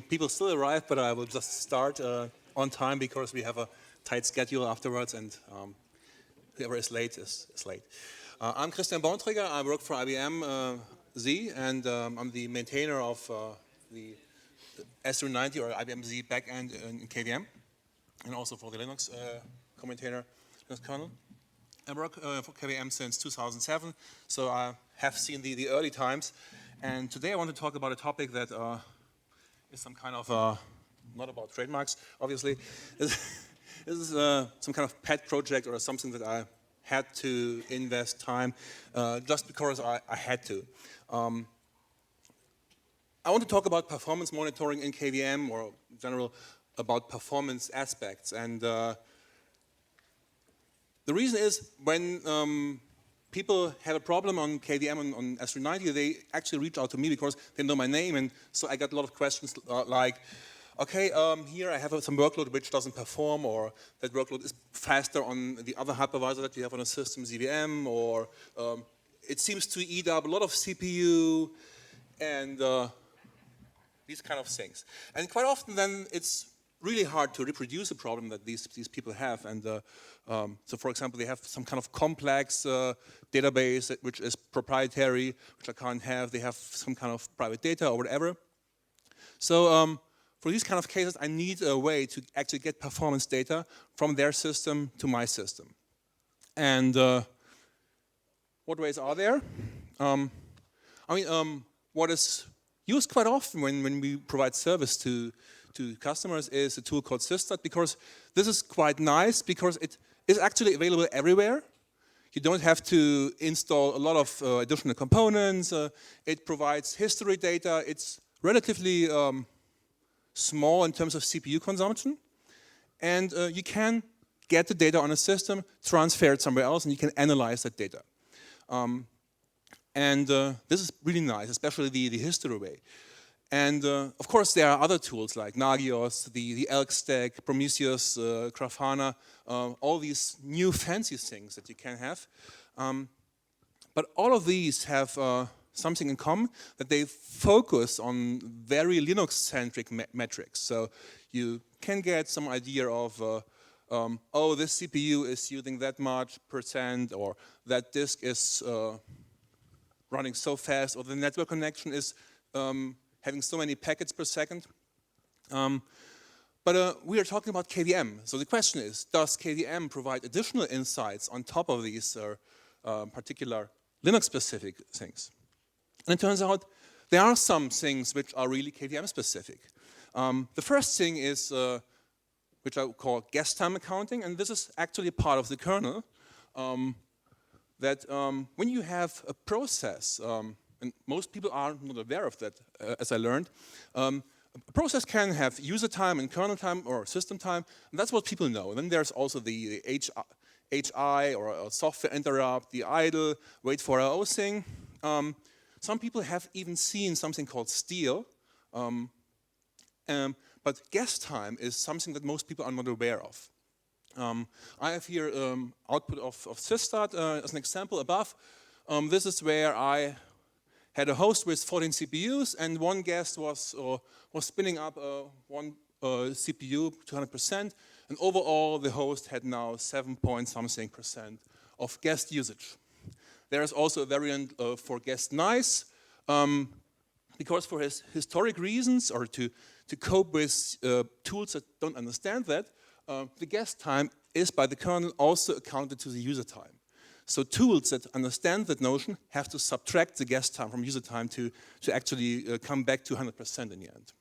People still arrive, but I will just start on time because we have a tight schedule afterwards, and whoever is late is late. I'm Borntraeger. I work for IBM Z, and I'm the maintainer of the S390 or IBM Z backend in KVM, and also for the Linux maintainer, Linux kernel. I work for KVM since 2007, so I have seen the early times. And today I want to talk about a topic that is some kind of, not about trademarks, obviously. This is some kind of pet project or something that I had to invest time just because I had to. I want to talk about performance monitoring in KVM, or in general about performance aspects. And the reason is when people have a problem on KVM on S390, they actually reach out to me because they know my name, and so I got a lot of questions like, okay, here I have some workload which doesn't perform, or that workload is faster on the other hypervisor that you have on a system, ZVM, or it seems to eat up a lot of CPU, and these kind of things. And quite often then it's really hard to reproduce a problem that these people have. And so for example, they have some kind of complex database which is proprietary, which I can't have. They have some kind of private data or whatever. So for these kind of cases, I need a way to actually get performance data from their system to my system. And what ways are there? What is used quite often when we provide service to customers is a tool called sysstat, because this is quite nice because it is actually available everywhere. You don't have to install a lot of additional components. It provides history data. It's relatively small in terms of CPU consumption. And you can get the data on a system, transfer it somewhere else, and you can analyze that data. This is really nice, especially the history way. And of course, there are other tools like Nagios, the Elk stack, Prometheus Trahana, all these new fancy things that you can have. But all of these have something in common, that they focus on very Linux-centric metrics. So you can get some idea of, oh, this CPU is using that much %, or that disk is running so fast, or the network connection is having so many packets per second. But we are talking about KVM. So the question is, does KVM provide additional insights on top of these particular Linux-specific things? And it turns out there are some things which are really KVM-specific. The first thing is, which I call guest time accounting, and this is actually part of the kernel, that when you have a process, and most people are not aware of that, as I learned. A process can have user time and kernel time or system time, and that's what people know. And then there's also the HI or software interrupt, the idle, wait for IO thing. Some people have even seen something called steal, but guest time is something that most people are not aware of. I have here output of sysstat as an example above. This is where I had a host with 14 CPUs, and one guest was spinning up one CPU to 100%, and overall the host had now 7-point-something% of guest usage. There is also a variant for guest nice, because for his historic reasons, or to cope with tools that don't understand that, the guest time is by the kernel also accounted to the user time. So tools that understand that notion have to subtract the guest time from user time to actually come back to 100% in the end.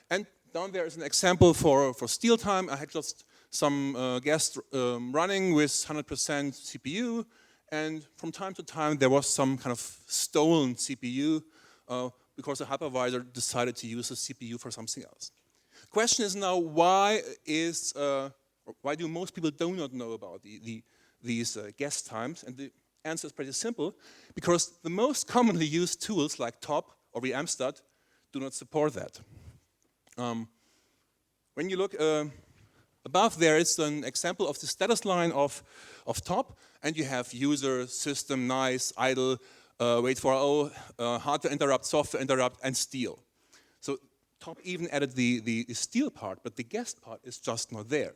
And down there is an example for steal time. I had just some guest running with 100% CPU, and from time to time there was some kind of stolen CPU because the hypervisor decided to use the CPU for something else. The question is now, why do most people do not know about these guest times? And the answer is pretty simple, because the most commonly used tools like top or KVMstat do not support that. When you look above, there is an example of the status line of top, and you have user, system, nice, idle, wait for IO, hardware interrupt, software interrupt, and steal. So Top even added the steal part, but the guest part is just not there.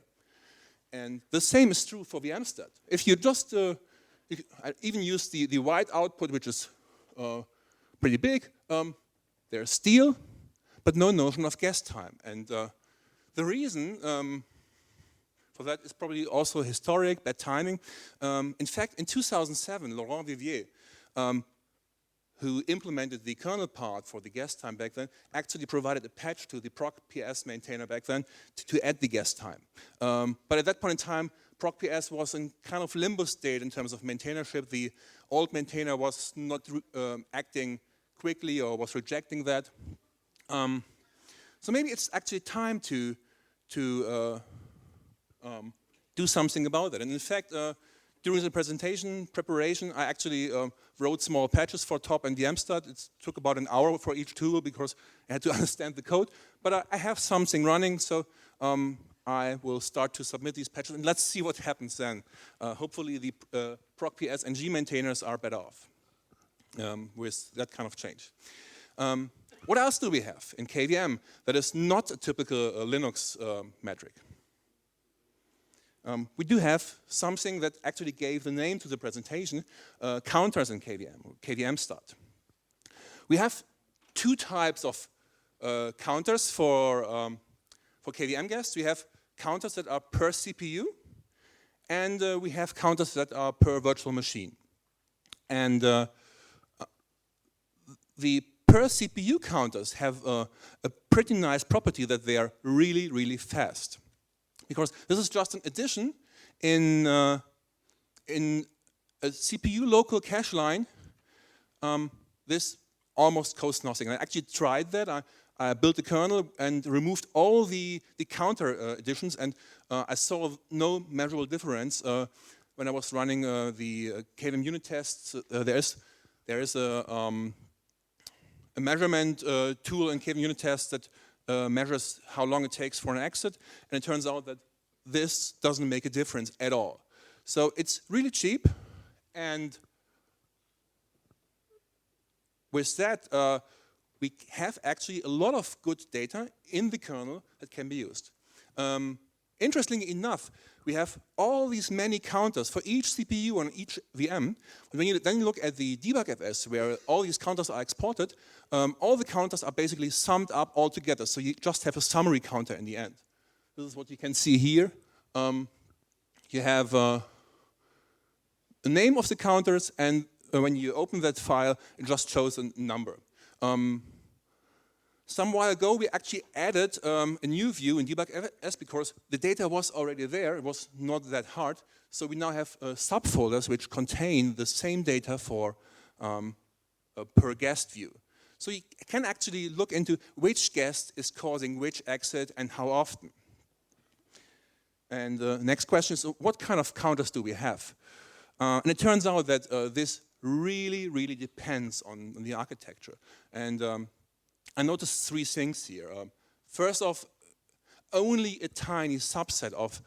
And the same is true for VMstat. If you just I even use the white output, which is pretty big, there's steal, but no notion of guest time. And the reason for that is probably also historic, bad timing. In fact, in 2007, Laurent Vivier, who implemented the kernel part for the guest time back then, actually provided a patch to the proc.ps maintainer back then to add the guest time. But at that point in time, proc.ps was in kind of limbo state in terms of maintainership. The old maintainer was not acting quickly or was rejecting that. So maybe it's actually time to do something about that. And in fact, during the presentation preparation, I actually wrote small patches for top and KTMstart. It took about an hour for each tool because I had to understand the code. But I have something running, so I will start to submit these patches, and let's see what happens then. Hopefully the proc.ps and G maintainers are better off with that kind of change. What else do we have in KVM that is not a typical Linux metric? We do have something that actually gave the name to the presentation, counters in KVM, or KTMstart. We have two types of counters for KVM guests. We have counters that are per CPU, and we have counters that are per virtual machine. And the per CPU counters have a pretty nice property that they are really, really fast. Because this is just an addition in a CPU local cache line. This almost costs nothing. I actually tried that. I built the kernel and removed all the counter additions, and I saw no measurable difference when I was running the KVM unit tests. There is a measurement tool in KVM unit tests that measures how long it takes for an exit, and it turns out that this doesn't make a difference at all. So it's really cheap, and with that, we have actually a lot of good data in the kernel that can be used. Interestingly enough, we have all these many counters for each CPU on each VM. When you then look at the debug.fs, where all these counters are exported, all the counters are basically summed up all together. So you just have a summary counter in the end. This is what you can see here. You have the name of the counters, and when you open that file, it just shows a number. Some while ago, we actually added a new view in debug.fs because the data was already there. It was not that hard. So we now have subfolders which contain the same data for a per guest view. So you can actually look into which guest is causing which exit and how often. And the next question is, what kind of counters do we have? And it turns out that this really, really depends on the architecture. And I noticed three things here. First off, only a tiny subset of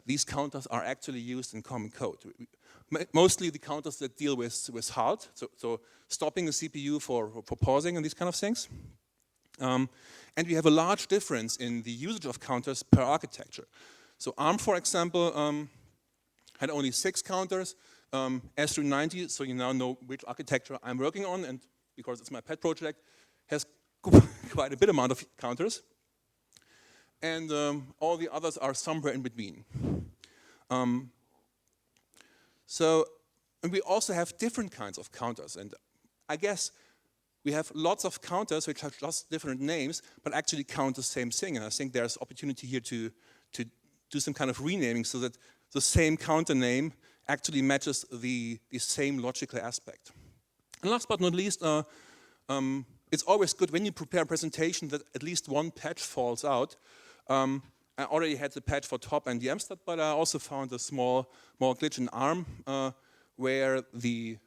these counters are actually used in common code. Mostly the counters that deal with halt, so stopping the CPU for pausing and these kind of things. And we have a large difference in the usage of counters per architecture. So ARM, for example, had only 6 counters, S390, so you now know which architecture I'm working on, and because it's my pet project, has quite a bit amount of counters. And all the others are somewhere in between. And we also have different kinds of counters, and I guess we have lots of counters which have just different names, but actually count the same thing. And I think there's opportunity here to do some kind of renaming so that the same counter name actually matches the same logical aspect. And last but not least, it's always good when you prepare a presentation that at least one patch falls out. I already had the patch for top and KTMstart, but I also found a small glitch in ARM where the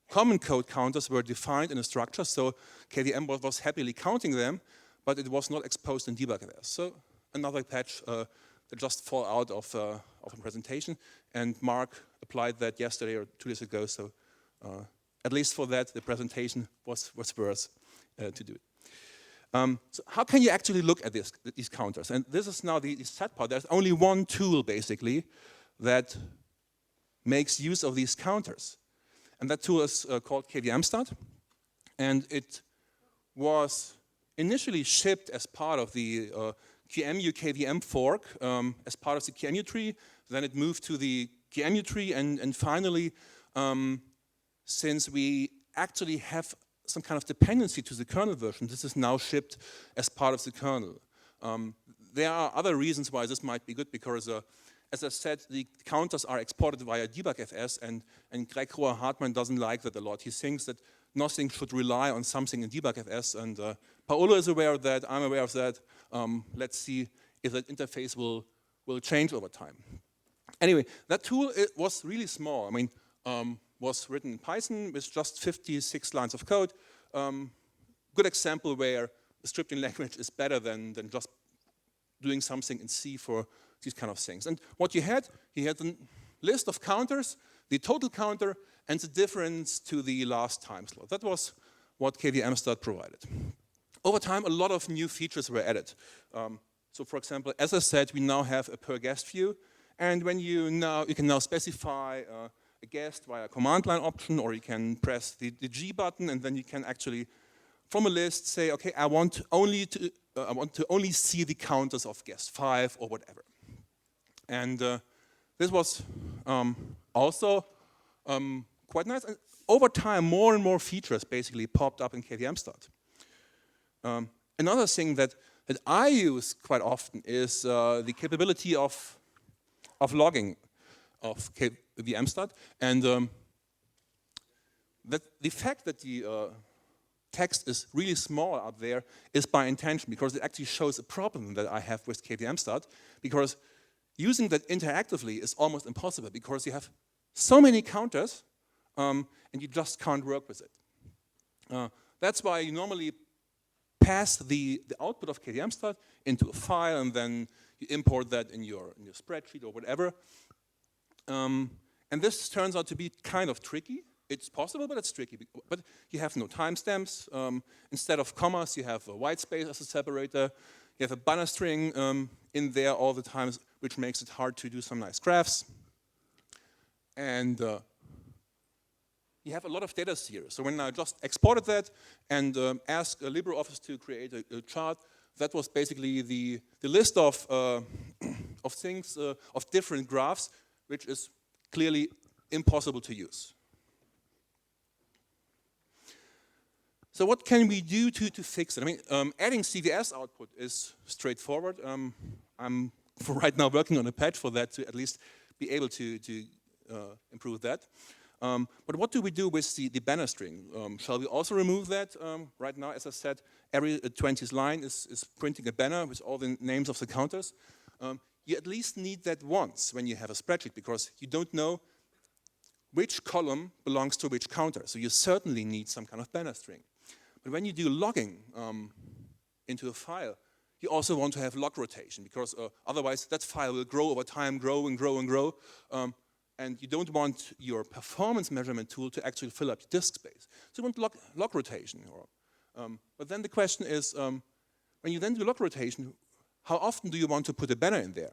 common code counters were defined in a structure, so KVM was happily counting them, but it was not exposed in debug.fs. So another patch that just fell out of a presentation, and Mark applied that yesterday or 2 days ago, so at least for that, the presentation was worth to do it. So how can you actually look at these counters? And this is now the sad part. There's only one tool, basically, that makes use of these counters. And that tool is called KVMstat. And it was initially shipped as part of the QEMU KVM fork, as part of the QEMU tree. Then it moved to the QEMU tree. And finally, since we actually have some kind of dependency to the kernel version, this is now shipped as part of the kernel. There are other reasons why this might be good, because as I said, the counters are exported via debugfs, and Greg Rohr-Hartmann doesn't like that a lot. He thinks that nothing should rely on something in debugfs, and Paolo is aware of that, I'm aware of that. Let's see if that interface will change over time. Anyway, that tool, it was really small. I mean, was written in Python with just 56 lines of code. Good example where the scripting language is better than just doing something in C for these kind of things. And what he had a list of counters, the total counter, and the difference to the last time slot. That was what KVMstat provided. Over time, a lot of new features were added. So for example, as I said, we now have a per guest view, and when you can now specify a guest via a command line option, or you can press the G button, and then you can actually, from a list, say, okay, I want to only see the counters of guest 5 or whatever. And this was also quite nice. And over time, more and more features basically popped up in KVMstat. Another thing that I use quite often is the capability of logging of KVMstat, and that the fact that the text is really small out there is by intention, because it actually shows a problem that I have with KVMstat, because using that interactively is almost impossible, because you have so many counters and you just can't work with it. That's why you normally pass the output of KTMstart into a file, and then you import that in your spreadsheet or whatever. And this turns out to be kind of tricky. It's possible, but it's tricky. But you have no timestamps. Instead of commas, you have a white space as a separator. You have a banner string in there all the time, which makes it hard to do some nice graphs. And you have a lot of data here. So when I just exported that and asked LibreOffice to create a chart, that was basically the list of things, of different graphs, which is clearly impossible to use. So what can we do to fix it? I mean, adding CVS output is straightforward. I'm for right now working on a patch for that to at least be able to improve that. But what do we do with the banner string? Shall we also remove that? Right now, as I said, every 20th line is printing a banner with all the names of the counters. You at least need that once when you have a spreadsheet, because you don't know which column belongs to which counter. So you certainly need some kind of banner string. But when you do logging into a file, you also want to have log rotation, because otherwise that file will grow over time, grow and grow and grow. And you don't want your performance measurement tool to actually fill up the disk space. So you want log rotation. But then the question is, when you then do log rotation, how often do you want to put a banner in there?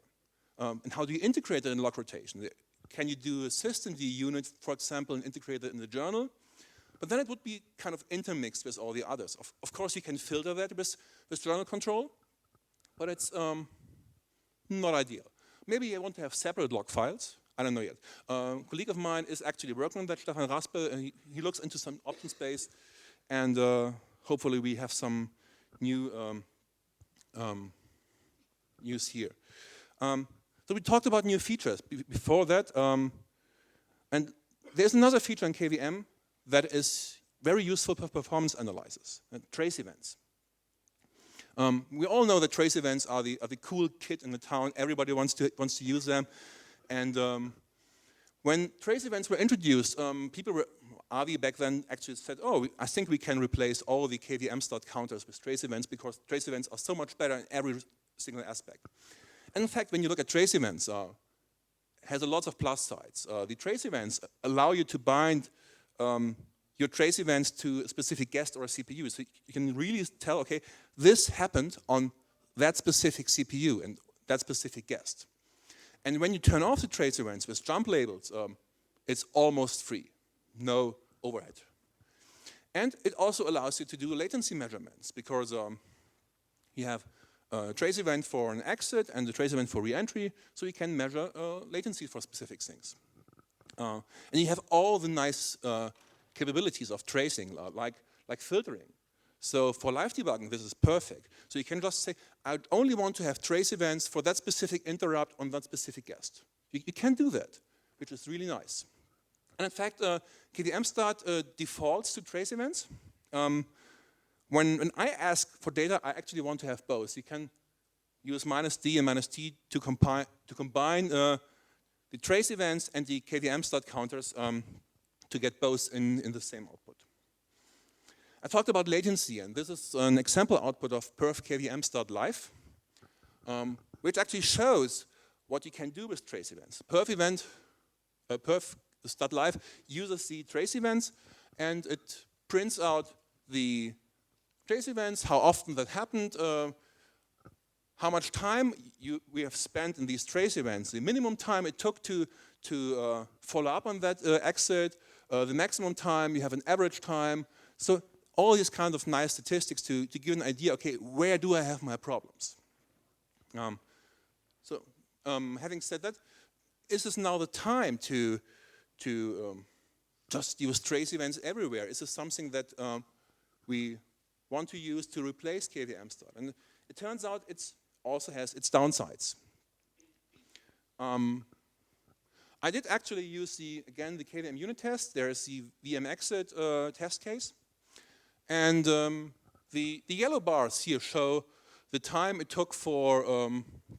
And how do you integrate it in log rotation? Can you do a systemd unit, for example, and integrate it in the journal? But then it would be kind of intermixed with all the others. Of course, you can filter that with journal control, but it's not ideal. Maybe you want to have separate log files. I don't know yet. A colleague of mine is actually working on that, Stefan Raspe, and he looks into some option space, and hopefully we have some new news here. So we talked about new features before that, and there's another feature in KVM that is very useful for performance analysis, trace events. We all know that trace events are the cool kid in the town. Everybody wants to use them. And when trace events were introduced, Avi back then actually said, oh, I think we can replace all the KVMstat counters with trace events, because trace events are so much better in every single aspect. And in fact, when you look at trace events, has a lot of plus sides. The trace events allow you to bind your trace events to a specific guest or a CPU. So you can really tell, okay, this happened on that specific CPU and that specific guest. And when you turn off the trace events with jump labels, it's almost free, no overhead. And it also allows you to do latency measurements because you have a trace event for an exit and a trace event for re-entry, so you can measure latency for specific things. And you have all the nice capabilities of tracing, like filtering. So for live debugging, this is perfect. So you can just say, I only want to have trace events for that specific interrupt on that specific guest. You can do that, which is really nice. And in fact, KTMstart defaults to trace events. When I ask for data, I actually want to have both. You can use -d and -t to combine the trace events and the KVMstat counters to get both in the same output. I talked about latency, and this is an example output of perf KVMstat live, which actually shows what you can do with trace events. Perf stat live uses the trace events, and it prints out the trace events, how often that happened, how much time we have spent in these trace events, the minimum time it took to follow up on that exit, the maximum time, you have an average time. So all these kind of nice statistics to give an idea, okay, where do I have my problems? Having said that, is this now the time to just use trace events everywhere? Is this something that we want to use to replace KVMstat? And it turns out it also has its downsides. I did actually use the KVM unit test. There is the VM exit test case. And the yellow bars here show the time it took for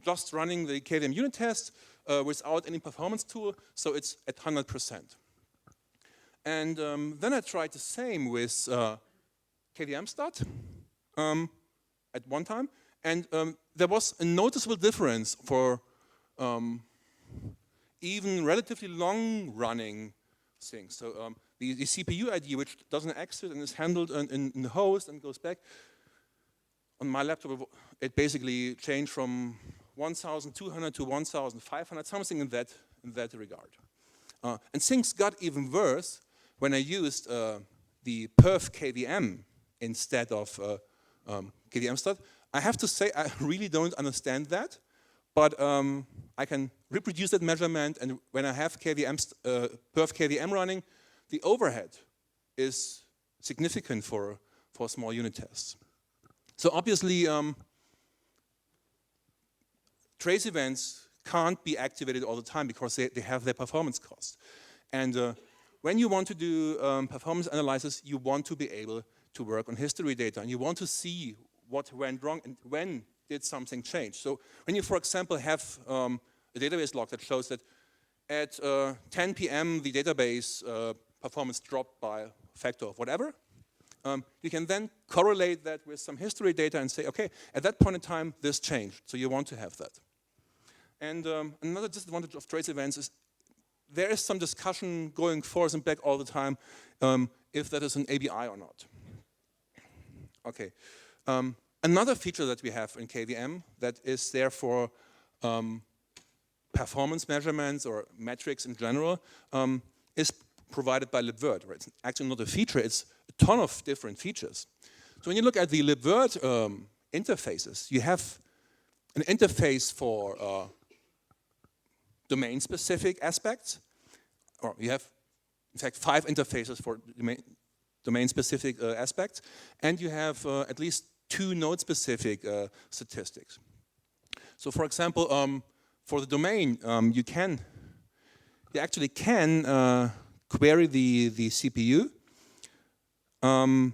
just running the KVM unit test without any performance tool, so it's at 100%. And then I tried the same with KVMstat at one time, and there was a noticeable difference for even relatively long-running things. So the CPU ID, which doesn't exit and is handled in the host and goes back, on my laptop, it basically changed from 1,200 to 1,500, something in that regard. And things got even worse when I used the perf KVM instead of KTMstart. I have to say, I really don't understand that, but I can reproduce that measurement, and when I have perf KVM running, the overhead is significant for small unit tests. So obviously, trace events can't be activated all the time because they have their performance cost. And when you want to do performance analysis, you want to be able to work on history data, and you want to see what went wrong and when did something change. So when you, for example, have a database log that shows that at 10 p.m. the database performance dropped by a factor of whatever, you can then correlate that with some history data and say, okay, at that point in time, this changed, so you want to have that. And another disadvantage of trace events is there is some discussion going forth and back all the time if that is an ABI or not. Okay. Another feature that we have in KVM that is there for performance measurements or metrics in general is provided by libvirt. Right? It's actually not a feature, it's a ton of different features. So when you look at the libvirt interfaces, you have an interface for domain-specific aspects, or you have, in fact, 5 interfaces for domain-specific aspects, and you have at least 2 node-specific statistics. So, for example, for the domain, you actually can query the CPU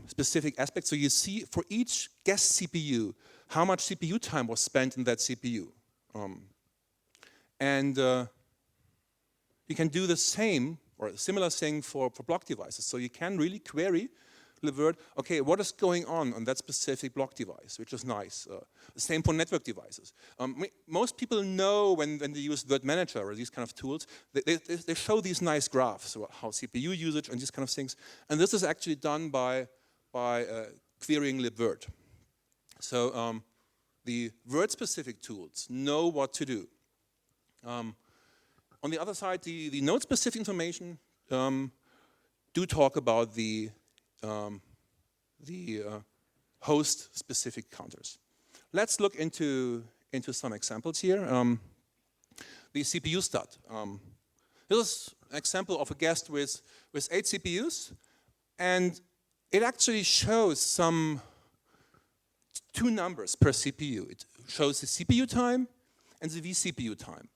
specific aspects. So you see for each guest CPU how much CPU time was spent in that CPU. And you can do the same or a similar thing for block devices. So you can really query libvirt, okay, what is going on that specific block device, which is nice. Same for network devices. Most people know when they use virt manager or these kind of tools, they show these nice graphs about how CPU usage and these kind of things. And this is actually done by querying libvirt. So the virt-specific tools know what to do. On the other side, the node-specific information do talk about the host-specific counters. Let's look into some examples here. The CPU stat. This is an example of a guest with 8 CPUs, and it actually shows two numbers per CPU. It shows the CPU time and the vCPU time.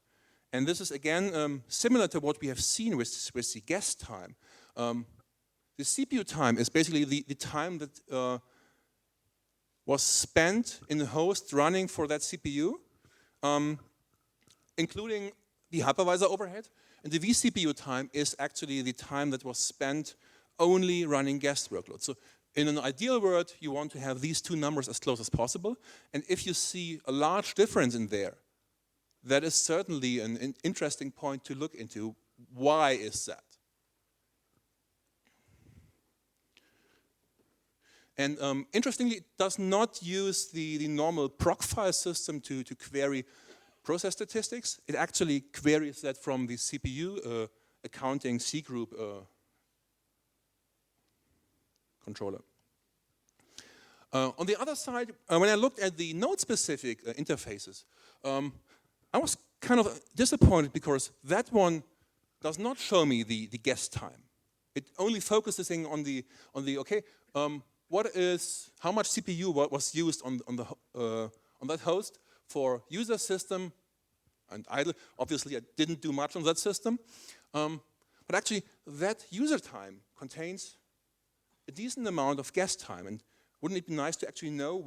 And this is, again, similar to what we have seen with the guest time. The CPU time is basically the time that was spent in the host running for that CPU, including the hypervisor overhead. And the vCPU time is actually the time that was spent only running guest workloads. So in an ideal world, you want to have these two numbers as close as possible. And if you see a large difference in there, that is certainly an interesting point to look into. Why is that? And interestingly, it does not use the normal proc file system to query process statistics. It actually queries that from the CPU accounting C group controller. On the other side, when I looked at the node-specific interfaces, I was kind of disappointed because that one does not show me the guest time. It only focuses on the okay, how much CPU was used on that host for user system and idle. Obviously, I didn't do much on that system, but actually that user time contains a decent amount of guest time. And wouldn't it be nice to actually know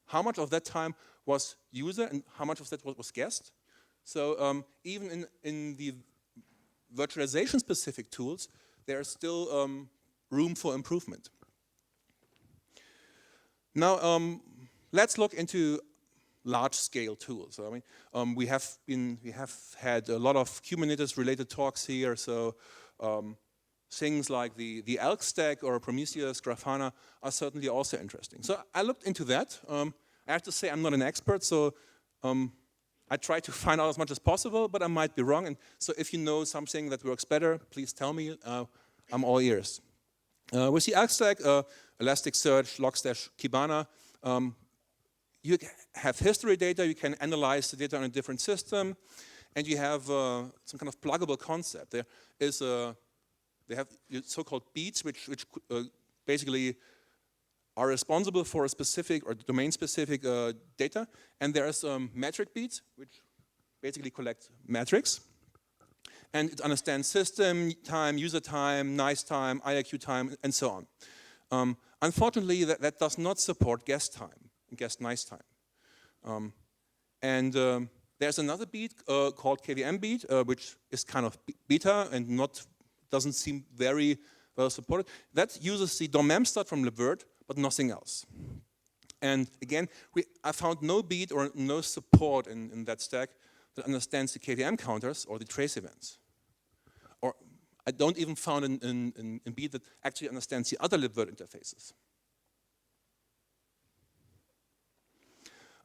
how much of that time was user and how much of that was guest? So even in the virtualization-specific tools, there is still room for improvement. Now let's look into large-scale tools. I mean, we have had a lot of Kubernetes-related talks here. So things like the Elk stack or Prometheus Trahana are certainly also interesting. So I looked into that. I have to say I'm not an expert, so I try to find out as much as possible, but I might be wrong. And so if you know something that works better, please tell me. I'm all ears. With the Elk stack, Elasticsearch, Logstash, Kibana, you have history data. You can analyze the data on a different system, and you have some kind of pluggable concept. They have so-called beats, which basically are responsible for a specific or domain-specific data, and there's metric beats, which basically collect metrics, and it understands system time, user time, nice time, IRQ time, and so on. Unfortunately, that does not support guest time, guest nice time. There's another beat called KVM beat, which is kind of beta and doesn't seem very well supported. That uses the KTMstart from libvirt, but nothing else. And again, I found no beat or no support in that stack that understands the KTM counters or the trace events. Or I don't even found a beat that actually understands the other libvirt interfaces.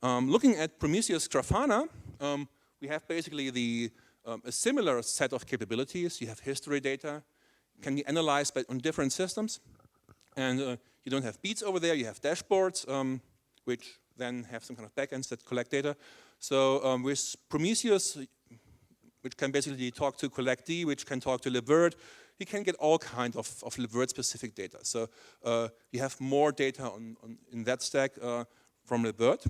Looking at Prometheus Trahana, we have basically a similar set of capabilities. You have history data, can be analyzed on different systems, and you don't have beats over there. You have dashboards, which then have some kind of backends that collect data. So with Prometheus, which can basically talk to collectd, which can talk to libvirt, you can get all kinds of libvirt-specific data. So you have more data in that stack from libvirt.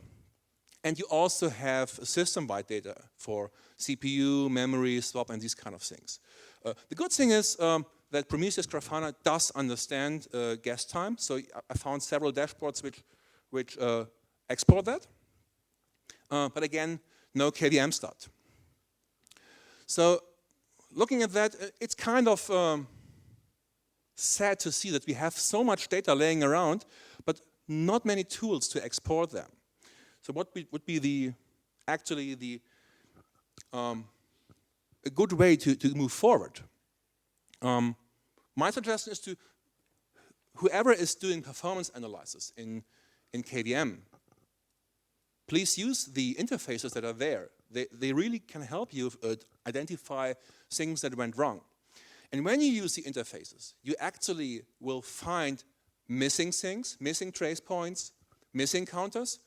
And you also have system-wide data for CPU, memory, swap, and these kind of things. The good thing is that Prometheus Trahana does understand guest time. So I found several dashboards which export that. But again, no KVMstat. So looking at that, it's kind of sad to see that we have so much data laying around, but not many tools to export them. So what would be actually a good way to move forward? My suggestion is to whoever is doing performance analysis in KVM, please use the interfaces that are there. They really can help you identify things that went wrong. And when you use the interfaces, you actually will find missing things, missing trace points, missing counters,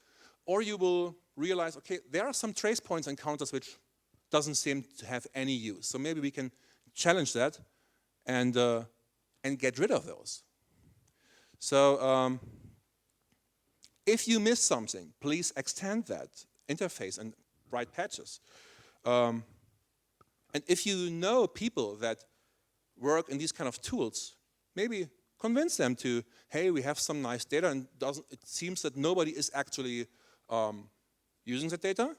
or you will realize, okay, there are some trace points and counters which doesn't seem to have any use. So maybe we can challenge that and get rid of those. So if you miss something, please extend that interface and write patches. And if you know people that work in these kind of tools, maybe convince them to, hey, we have some nice data, and it seems that nobody is actually using the data.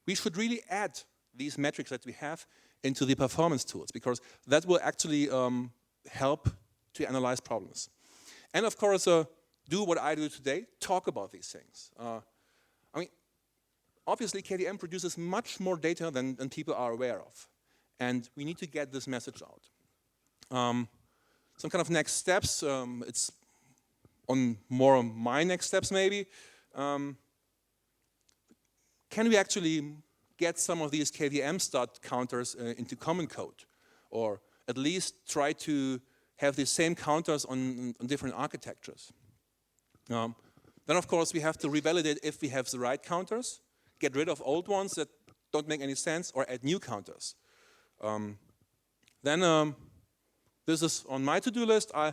We should really add these metrics that we have into the performance tools, because that will actually help to analyze problems. And of course, do what I do today, talk about these things. I mean, obviously KVM produces much more data than people are aware of. And we need to get this message out. Some kind of next steps, it's on more on my next steps maybe. Can we actually get some of these KVMstat counters into common code? Or at least try to have the same counters on different architectures. Then of course we have to revalidate if we have the right counters, get rid of old ones that don't make any sense, or add new counters. This is on my to-do list. I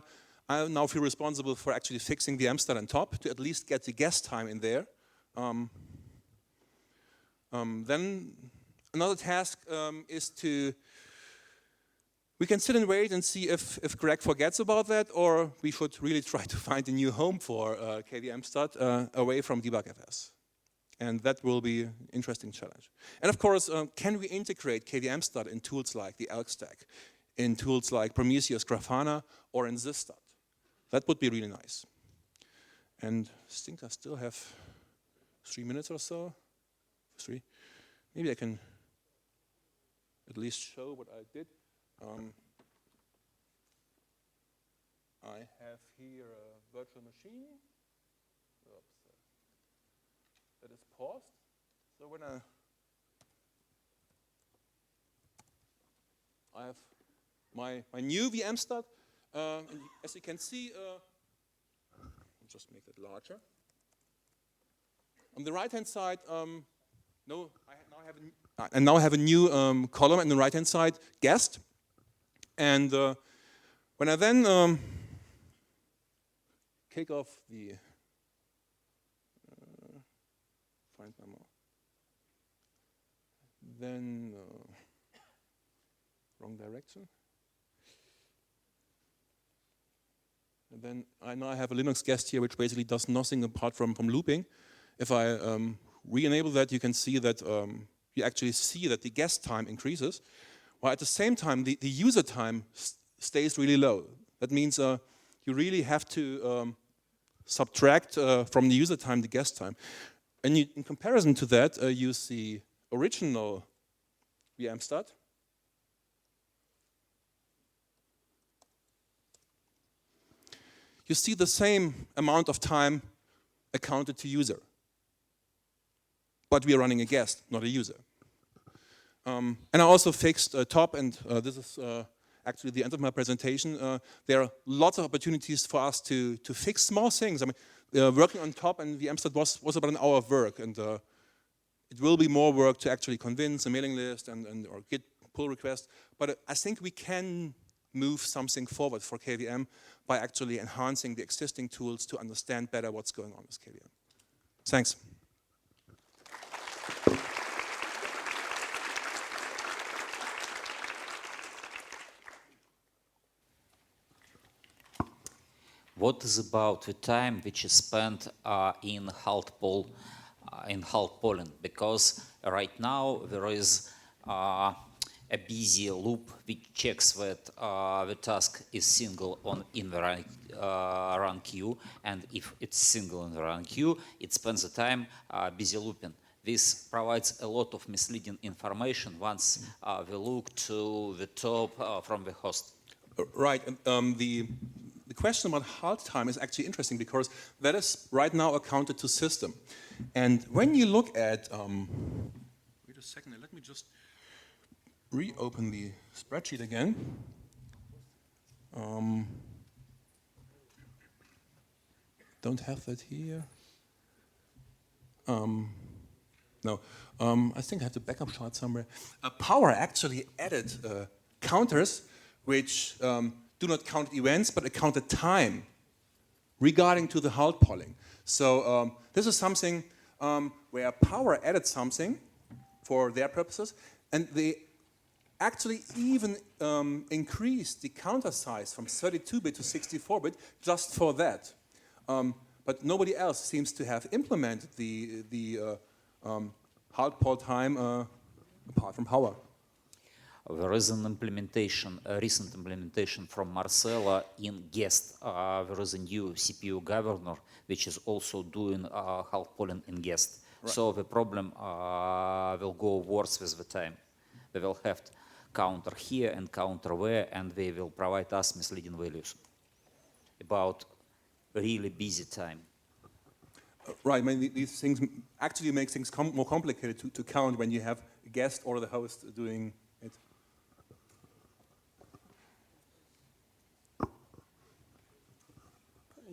now feel responsible for actually fixing the mstat on top to at least get the guest time in there. Then another task is we can sit and wait and see if Greg forgets about that, or we should really try to find a new home for KVMstat away from debugfs. And that will be an interesting challenge. And of course, can we integrate KVMstat in tools like the ELK stack, in tools like Prometheus Trahana, or in sysstat? That would be really nice. And I think I still have 3 minutes or so. 3. Maybe I can at least show what I did. I have here a virtual machine. Oops. That is paused. So when I have my new VMstat, as you can see, I'll just make it larger. On the right-hand side, I now have a new column on the right-hand side, guest. And when I then kick off the find my more, then wrong direction. And then I now have a Linux guest here, which basically does nothing apart from looping. If I re-enable that, you can see that you actually see that the guest time increases, while at the same time the user time stays really low. That means you really have to subtract from the user time the guest time. And in comparison to that, use the original VMstat. You see the same amount of time accounted to user. But we are running a guest, not a user. And I also fixed top, and this is actually the end of my presentation. There are lots of opportunities for us to fix small things. I mean, working on top and VMstat was about an hour of work, and it will be more work to actually convince a mailing list or Git pull request. But I think we can move something forward for KVM by actually enhancing the existing tools to understand better what's going on with KVM. Thanks. What is about the time which is spent in halt polling? Because right now there is a busy loop which checks that the task is single in the run queue, and if it's single in the run queue, it spends the time busy looping. This provides a lot of misleading information once we look to the top from the host. Right. And, the question about halt time is actually interesting because that is right now accounted to system. And when you look at, wait a second, let me just reopen the spreadsheet again. Don't have that here. No, I think I have the backup chart somewhere. Power actually added counters which do not count events, but account the time regarding to the halt polling. So this is something where Power added something for their purposes, and they actually even increased the counter size from 32-bit to 64-bit just for that. But nobody else seems to have implemented the halt poll time apart from Power. There is an implementation, a recent implementation from Marcella in guest. There is a new CPU governor which is also doing halt polling in guest. Right. So the problem will go worse with the time. They will have counter here and counter there, and they will provide us misleading values about really busy time. Right, I mean, these things actually make things more complicated to count when you have a guest or the host doing it.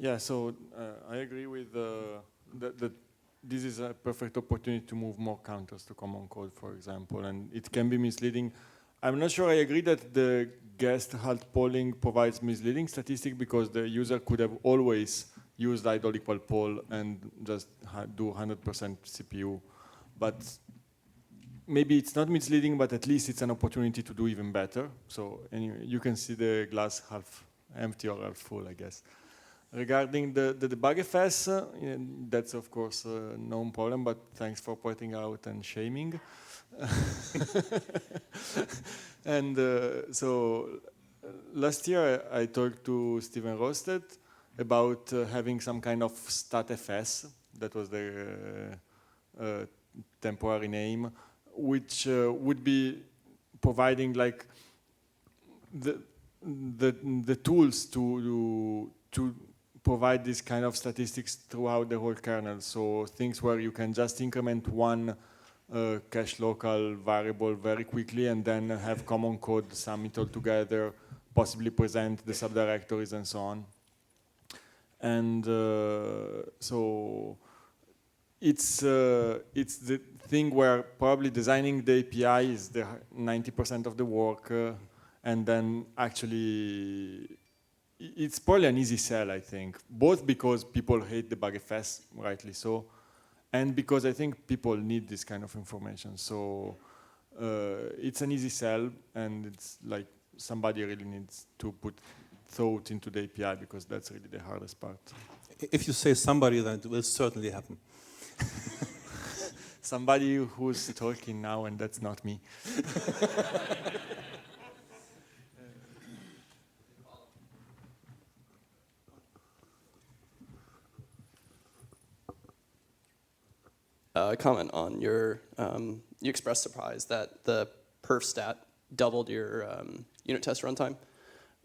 Yeah, so I agree with that this is a perfect opportunity to move more counters to common code, for example, and it can be misleading. I'm not sure I agree that the guest halt polling provides misleading statistics because the user could have always used idle equal poll and just do 100% CPU. But maybe it's not misleading, but at least it's an opportunity to do even better. So anyway, you can see the glass half empty or half full, I guess. Regarding the debugfs, that's of course a known problem, but thanks for pointing out and shaming. And so last year I talked to Steven Rosted about having some kind of statfs, that was the temporary name, which would be providing like the tools to provide this kind of statistics throughout the whole kernel. So things where you can just increment one cache local variable very quickly and then have common code, sum it all together, possibly present the subdirectories and so on. And so it's the thing where probably designing the API is the 90% of the work, and then actually it's probably an easy sell, I think, both because people hate debugfs, rightly so, and because I think people need this kind of information. So it's an easy sell, and it's like somebody really needs to put thought into the API because that's really the hardest part. If you say somebody, then it will certainly happen. Somebody who's talking now, and that's not me. Comment on your, you expressed surprise that the perf stat doubled your unit test runtime.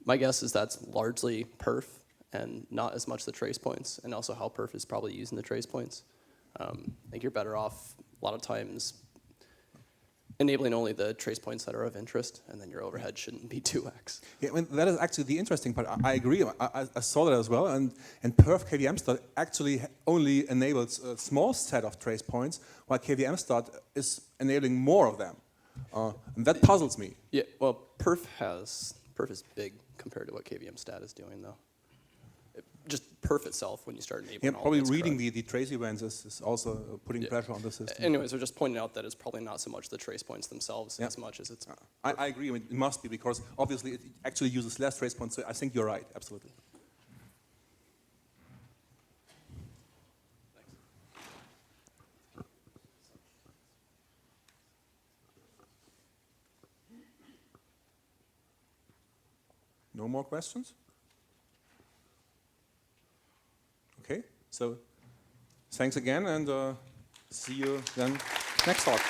My guess is that's largely perf and not as much the trace points, and also how perf is probably using the trace points. I think you're better off a lot of times enabling only the trace points that are of interest, and then your overhead shouldn't be 2x. Yeah, I mean, that is actually the interesting part. I agree. I saw that as well. And perf KVMstat actually only enables a small set of trace points, while KVMstat is enabling more of them. And that puzzles me. Yeah, well, perf is big compared to what KVMstat is doing, though. Just perf itself, when you start enabling all probably of its reading code. the trace events is also putting pressure on the system. Anyways, we're just pointing out that it's probably not so much the trace points themselves as much as it's... I agree. I mean, it must be, because obviously it actually uses less trace points. So I think you're right, absolutely. No more questions? Okay, so thanks again, and see you then next talk.